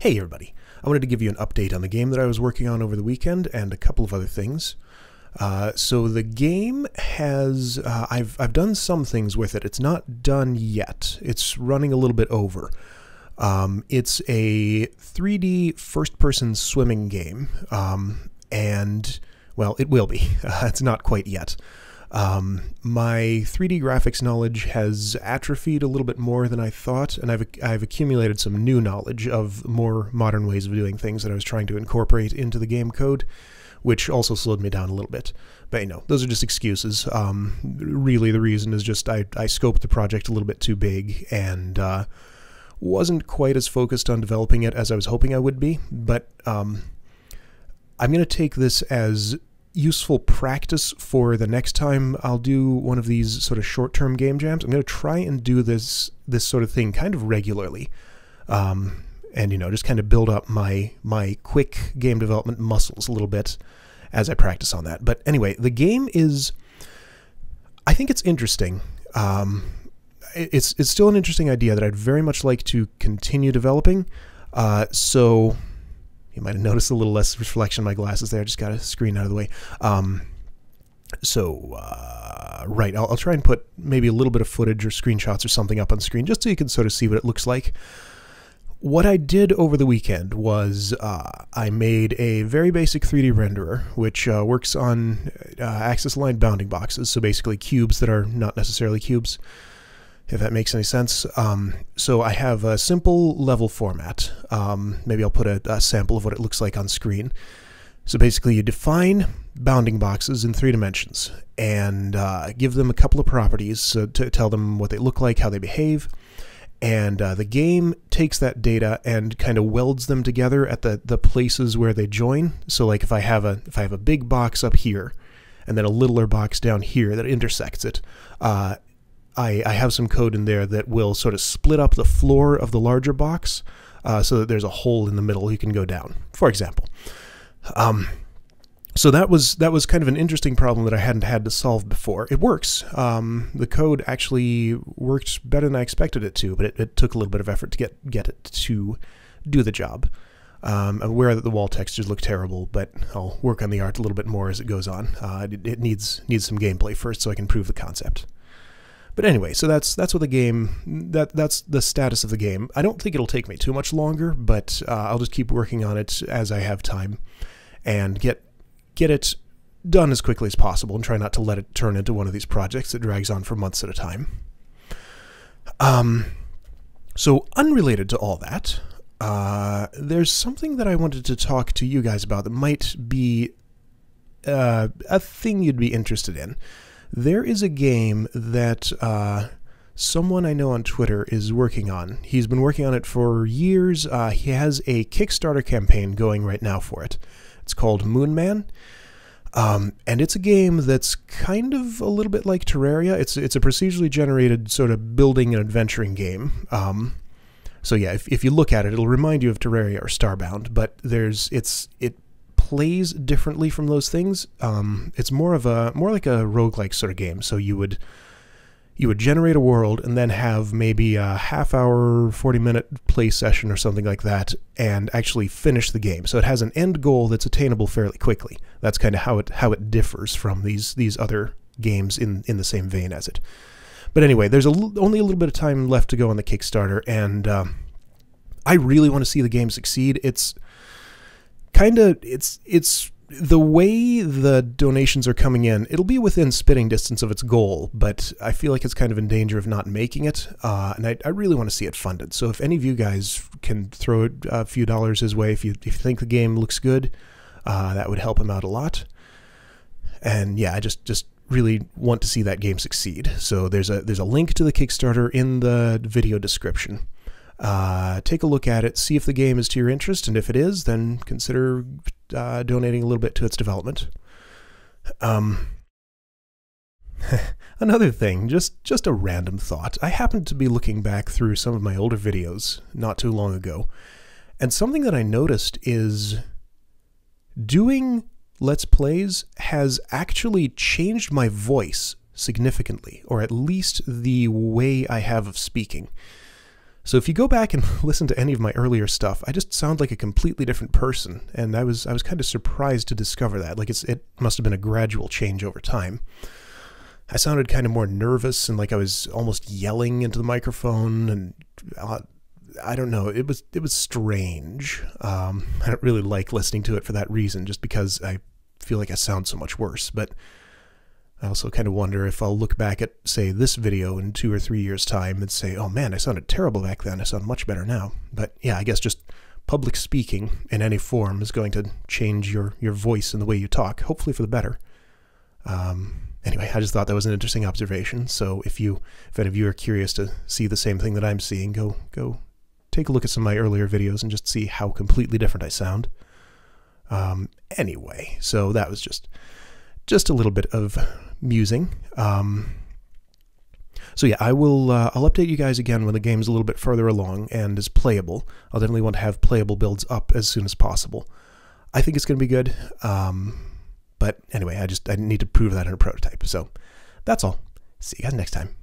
Hey everybody, I wanted to give you an update on the game that I was working on over the weekend and a couple of other things. So the game has, I've done some things with it. It's not done yet. It's running a little bit over. It's a 3D first-person swimming game, and, well, it will be. It's not quite yet. My 3D graphics knowledge has atrophied a little bit more than I thought, and I've accumulated some new knowledge of more modern ways of doing things that I was trying to incorporate into the game code, which also slowed me down a little bit. But, you know, those are just excuses. Really, the reason is just I scoped the project a little bit too big and wasn't quite as focused on developing it as I was hoping I would be. But I'm going to take this as useful practice for the next time I'll do one of these sort of short-term game jams. I'm going to try and do this sort of thing kind of regularly. And, you know, just kind of build up my quick game development muscles a little bit as I practice on that. But anyway, the game is, I think it's interesting. It's still an interesting idea that I'd very much like to continue developing. So you might have noticed a little less reflection in my glasses there. I just got a screen out of the way. Right, I'll try and put maybe a little bit of footage or screenshots or something up on screen just so you can sort of see what it looks like. What I did over the weekend was I made a very basic 3D renderer, which works on axis-aligned bounding boxes, so basically cubes that are not necessarily cubes, if that makes any sense. So I have a simple level format. Maybe I'll put a sample of what it looks like on screen. So basically you define bounding boxes in 3 dimensions and give them a couple of properties to tell them what they look like, how they behave. And the game takes that data and kind of welds them together at the places where they join. So like if I have a big box up here and then a littler box down here that intersects it, I have some code in there that will sort of split up the floor of the larger box so that there's a hole in the middle you can go down, for example. So that was kind of an interesting problem that I hadn't had to solve before. It works. The code actually worked better than I expected it to, but it took a little bit of effort to get it to do the job. I'm aware that the wall textures look terrible, but I'll work on the art a little bit more as it goes on. It needs some gameplay first so I can prove the concept. But anyway, so that's what the game, that's the status of the game. I don't think it'll take me too much longer, but I'll just keep working on it as I have time and get it done as quickly as possible and try not to let it turn into one of these projects that drags on for months at a time. So unrelated to all that, there's something that I wanted to talk to you guys about that might be a thing you'd be interested in. There is a game that someone I know on Twitter is working on. He's been working on it for years. He has a Kickstarter campaign going right now for it. It's called Moonman, and it's a game that's kind of a little bit like Terraria. It's a procedurally generated sort of building and adventuring game. So yeah, if you look at it, it'll remind you of Terraria or Starbound, but it plays differently from those things. It's more like a roguelike sort of game. So you would generate a world and then have maybe a half-hour, 40-minute play session or something like that and actually finish the game. So it has an end goal that's attainable fairly quickly. That's kind of how it differs from these other games in the same vein as it. But anyway, there's only a little bit of time left to go on the Kickstarter, and I really want to see the game succeed. It's the way the donations are coming in, it'll be within spitting distance of its goal, but I feel like it's kind of in danger of not making it, and I really want to see it funded. So if any of you guys can throw a few dollars his way, if you think the game looks good, that would help him out a lot. And yeah, I just really want to see that game succeed. So there's a link to the Kickstarter in the video description. Take a look at it, see if the game is to your interest, and if it is, then consider donating a little bit to its development. Another thing, just a random thought. I happened to be looking back through some of my older videos not too long ago, and something that I noticed is doing Let's Plays has actually changed my voice significantly, or at least the way I have of speaking. So if you go back and listen to any of my earlier stuff, I just sound like a completely different person, and I was kind of surprised to discover that. Like it must have been a gradual change over time. I sounded kind of more nervous and like I was almost yelling into the microphone, and I don't know. It was strange. I don't really like listening to it for that reason, just because I feel like I sound so much worse. But I also kind of wonder if I'll look back at, say, this video in 2 or 3 years' time and say, oh man, I sounded terrible back then. I sound much better now. But yeah, I guess just public speaking in any form is going to change your voice and the way you talk, hopefully for the better. Anyway, I just thought that was an interesting observation. So if any of you are curious to see the same thing that I'm seeing, go take a look at some of my earlier videos and just see how completely different I sound. Anyway, so that was just a little bit of musing. So yeah, I'll update you guys again when the game's a little bit further along and is playable. I'll definitely want to have playable builds up as soon as possible. I think it's going to be good. But anyway, I need to prove that in a prototype. So that's all. See you guys next time.